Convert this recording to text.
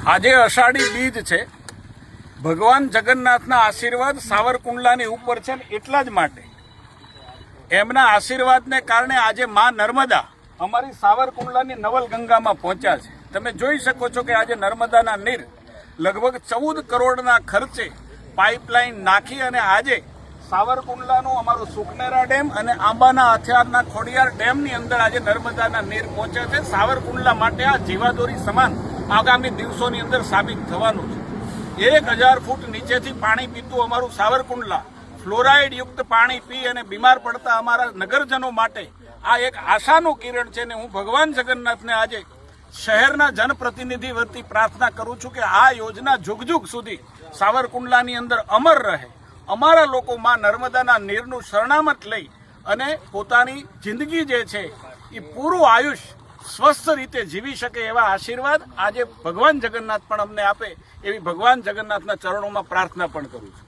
આજે અષાઢી બીજ છે. ભગવાન જગન્નાથના આશીર્વાદ સાવરકુંડલાની ઉપર છે ને એટલા જ માટે એમના આશીર્વાદને કારણે આજે માં નર્મદા અમારી સાવરકુંડલાની નવલગંગામાં પહોંચ્યા છે. તમે જોઈ શકો છો કે આજે નર્મદાના નીર લગભગ 14 કરોડના ખર્ચે પાઇપલાઇન નાખી અને આજે સાવરકુંડલાનું અમારું સુખનેરા ડેમ અને આંબાના હથિયારના ખોડિયાર ડેમની અંદર આજે નર્મદાના નીર પહોંચ્યા છે. સાવરકુંડલા માટે આ જીવાદોરી સમાન આગામી દિવસોની અંદર સાબિત થવાનું છે. 1000 ફૂટ નીચેથી પાણી પીતું અમારું સાવરકુંડલા ફ્લોરાઇડ યુક્ત પાણી પી અને બીમાર પડતા અમારા નગરજનો માટે આ એક આશાનું કિરણ છે ને હું ભગવાન જગન્નાથને આજે શહેરના જનપ્રતિનિધિ વતી પ્રાર્થના કરું છું કે આ યોજના જુગ સુધી સાવરકુંડલાની અંદર અમર રહે. અમારા લોકો માં નર્મદાના નીરનું શરણામત લઈ અને પોતાની જિંદગી જે છે એ પૂરું આયુષ સ્વસ્થ રીતે જીવી શકે એવા આશીર્વાદ આજે ભગવાન જગન્નાથ પણ અમને આપે એવી ભગવાન જગન્નાથના ચરણોમાં પ્રાર્થના પણ કરું છું.